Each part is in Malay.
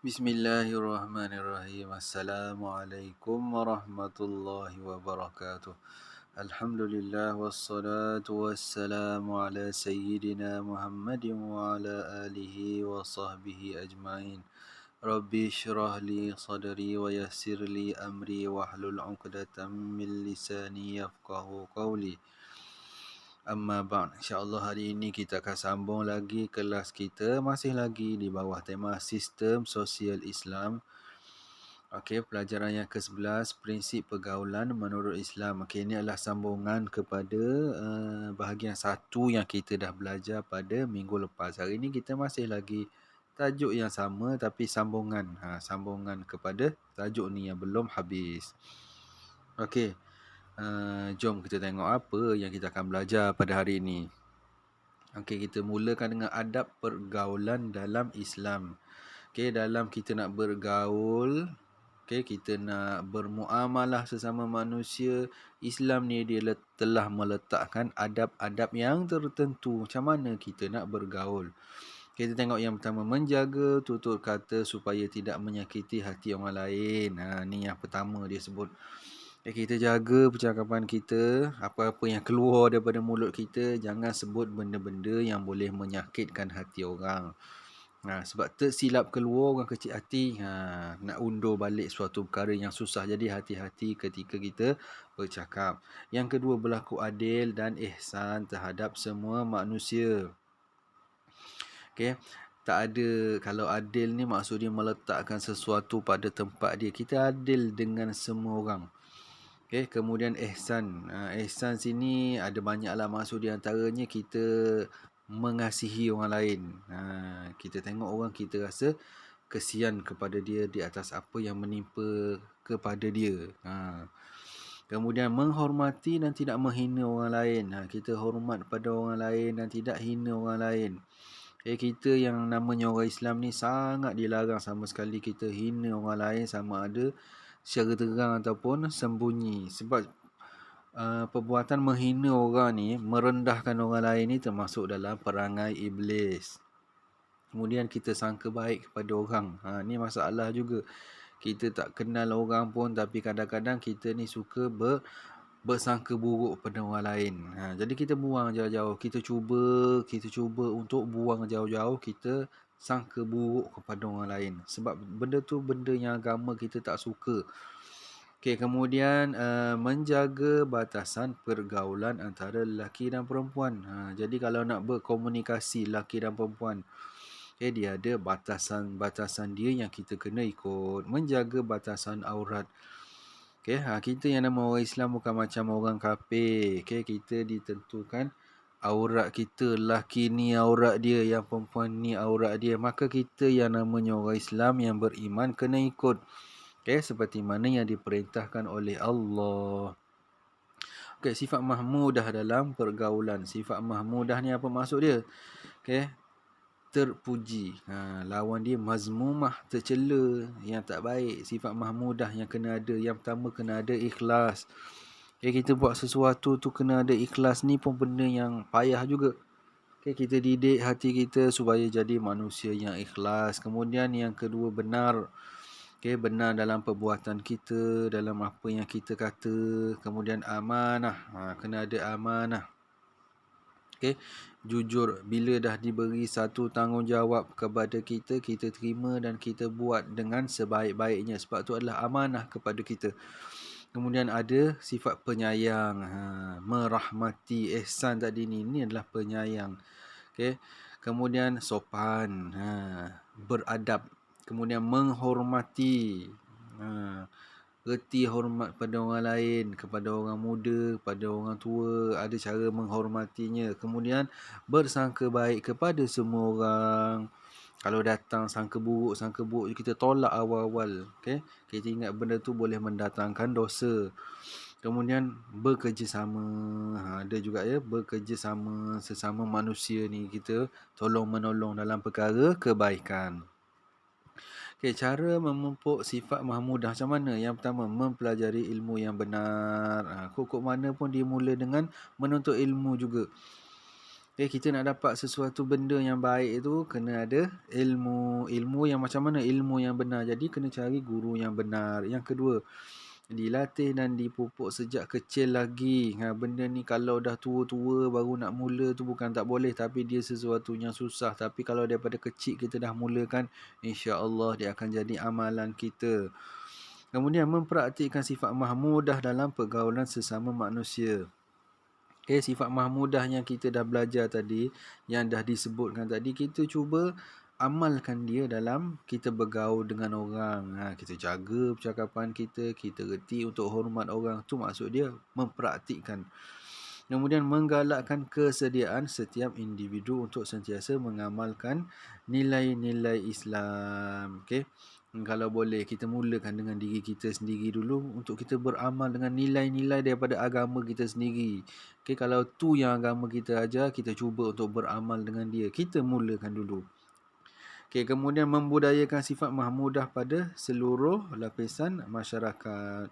Bismillahirrahmanirrahim. Assalamualaikum warahmatullahi wabarakatuh. Alhamdulillah wassalatu wassalamu ala sayyidina Muhammadin wa ala alihi wa sahbihi ajma'in. Rabbi syrah li sadri wa yassir li amri wahlul 'uqdatam min lisani yafqahu qawli. Amma ba'd. InsyaAllah hari ini kita akan sambung lagi kelas kita, masih lagi di bawah tema Sistem Sosial Islam. Okey, pelajaran yang ke-11, Prinsip Pergaulan menurut Islam. Okey, ini adalah sambungan kepada bahagian 1 yang kita dah belajar pada minggu lepas. Hari ini kita masih lagi tajuk yang sama tapi sambungan. Sambungan kepada tajuk ni yang belum habis. Okey. Jom kita tengok apa yang kita akan belajar pada hari ini. Okey, kita mulakan dengan adab pergaulan dalam Islam. Okey, dalam kita nak bergaul, okey, kita nak bermuamalah sesama manusia, Islam ni dia telah meletakkan adab-adab yang tertentu macam mana kita nak bergaul. Kita tengok yang pertama, menjaga tutur kata supaya tidak menyakiti hati orang lain. Ni yang pertama dia sebut. Kita jaga percakapan kita, apa-apa yang keluar daripada mulut kita, jangan sebut benda-benda yang boleh menyakitkan hati orang. Sebab tersilap keluar orang kecil hati, nak undur balik suatu perkara yang susah. Jadi hati-hati ketika kita bercakap. Yang kedua, berlaku adil dan ihsan terhadap semua manusia. Okey. Tak ada, kalau adil ni maksud dia meletakkan sesuatu pada tempat dia. Kita adil dengan semua orang. Okay, kemudian ihsan. Ihsan sini ada banyaklah maksud di antaranya kita mengasihi orang lain. Kita tengok orang, kita rasa kesian kepada dia di atas apa yang menimpa kepada dia. Kemudian menghormati dan tidak menghina orang lain. Kita hormat pada orang lain dan tidak hina orang lain. Kita yang namanya orang Islam ni sangat dilarang sama sekali kita hina orang lain, sama ada secara terang ataupun sembunyi. Sebab perbuatan menghina orang ni, merendahkan orang lain ni termasuk dalam perangai iblis. Kemudian kita sangka baik kepada orang. Ni masalah juga. Kita tak kenal orang pun tapi kadang-kadang kita ni suka bersangka buruk pada orang lain. Jadi kita buang jauh-jauh. Kita cuba untuk buang jauh-jauh kita sangka buruk kepada orang lain. Sebab benda tu benda yang agama kita tak suka. Okey, kemudian menjaga batasan pergaulan antara lelaki dan perempuan. Jadi kalau nak berkomunikasi lelaki dan perempuan, dia ada batasan-batasan dia yang kita kena ikut. Menjaga batasan aurat. Okey, kita yang nama orang Islam bukan macam orang kafir. Okey, kita ditentukan aurat kita, lelaki ni aurat dia, yang perempuan ni aurat dia. Maka kita yang namanya orang Islam yang beriman kena ikut. Okey, seperti mana yang diperintahkan oleh Allah. Okey, sifat mahmudah dalam pergaulan. Sifat mahmudah ni apa maksud dia? Okey, terpuji. Lawan dia mazmumah, tercela, yang tak baik. Sifat mahmudah yang kena ada, yang pertama kena ada ikhlas. Kita buat sesuatu tu kena ada ikhlas. Ni pun benda yang payah juga. Kita didik hati kita supaya jadi manusia yang ikhlas. Kemudian yang kedua, benar. Benar dalam perbuatan kita, dalam apa yang kita kata. Kemudian amanah. Kena ada amanah. Jujur. Bila dah diberi satu tanggungjawab kepada kita, kita terima dan kita buat dengan sebaik-baiknya. Sebab tu adalah amanah kepada kita. Kemudian ada sifat penyayang. Merahmati. Ihsan tadi ni adalah penyayang. Kemudian sopan. Beradab. Kemudian menghormati. Reti hormat pada orang lain, kepada orang muda, kepada orang tua, ada cara menghormatinya. Kemudian bersangka baik kepada semua orang. Kalau datang sangka buruk kita tolak awal-awal. Kita ingat benda tu boleh mendatangkan dosa. Kemudian bekerjasama. Ada juga bekerjasama sesama manusia ni, kita tolong menolong dalam perkara kebaikan. Cara memupuk sifat mahmudah macam mana? Yang pertama, mempelajari ilmu yang benar. Kok mana pun dia mula dengan menuntut ilmu juga. Kita nak dapat sesuatu benda yang baik itu kena ada ilmu. Ilmu yang macam mana? Ilmu yang benar. Jadi kena cari guru yang benar. Yang kedua, dilatih dan dipupuk sejak kecil lagi. Benda ni kalau dah tua-tua baru nak mula tu bukan tak boleh, tapi dia sesuatu yang susah. Tapi kalau daripada kecil kita dah mulakan, insya-Allah dia akan jadi amalan kita. Kemudian mempraktikkan sifat mahmudah dalam pergaulan sesama manusia. Sifat mahmudah yang kita dah belajar tadi, yang dah disebutkan tadi, kita cuba amalkan dia dalam kita bergaul dengan orang. Kita jaga percakapan kita, kita reti untuk hormat orang. Tu maksud dia mempraktikkan. Kemudian menggalakkan kesediaan setiap individu untuk sentiasa mengamalkan nilai-nilai Islam. Kalau boleh kita mulakan dengan diri kita sendiri dulu untuk kita beramal dengan nilai-nilai daripada agama kita sendiri. Kalau tu yang agama kita ajar, kita cuba untuk beramal dengan dia. Kita mulakan dulu. Kemudian membudayakan sifat mahmudah pada seluruh lapisan masyarakat.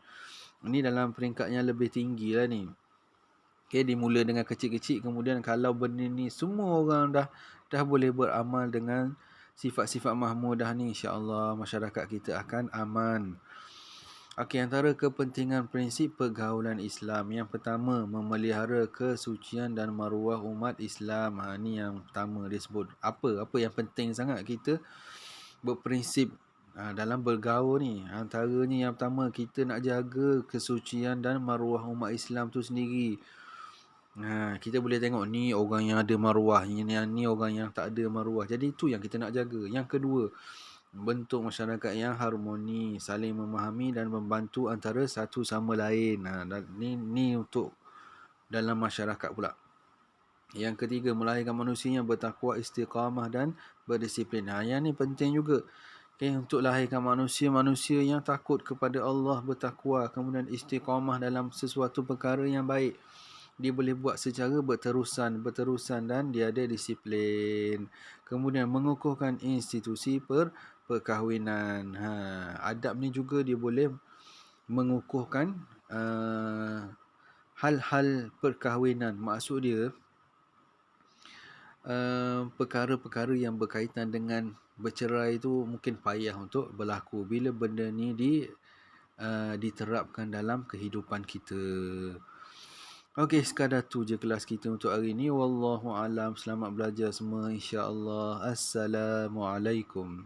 Ini dalam peringkat yang lebih tinggi lah ni. Dimula dengan kecil-kecil, kemudian kalau benda ni semua orang dah boleh beramal dengan sifat-sifat mahmudah ni, insya-Allah masyarakat kita akan aman. Antara kepentingan prinsip pergaulan Islam, yang pertama memelihara kesucian dan maruah umat Islam. Ni yang pertama dia sebut. Apa yang penting sangat kita berprinsip dalam bergaul ni. Antaranya yang pertama, kita nak jaga kesucian dan maruah umat Islam tu sendiri. Kita boleh tengok ni orang yang ada maruah, ni orang yang tak ada maruah. Jadi itu yang kita nak jaga. Yang kedua, bentuk masyarakat yang harmoni, saling memahami dan membantu antara satu sama lain. Ni untuk dalam masyarakat pula. Yang ketiga, melahirkan manusia yang bertakwa, istiqamah dan berdisiplin. Yang ni penting juga. Untuk lahirkan manusia yang takut kepada Allah, bertakwa, kemudian istiqamah dalam sesuatu perkara yang baik. Dia boleh buat secara berterusan dan dia ada disiplin. Kemudian mengukuhkan institusi perkahwinan. Adab ni juga dia boleh mengukuhkan hal-hal perkahwinan. Maksud dia perkara-perkara yang berkaitan dengan bercerai itu mungkin payah untuk berlaku bila benda ni diterapkan dalam kehidupan kita. Sekadar tu je kelas kita untuk hari ni. Wallahu alam. Selamat belajar semua, insya-Allah. Assalamualaikum.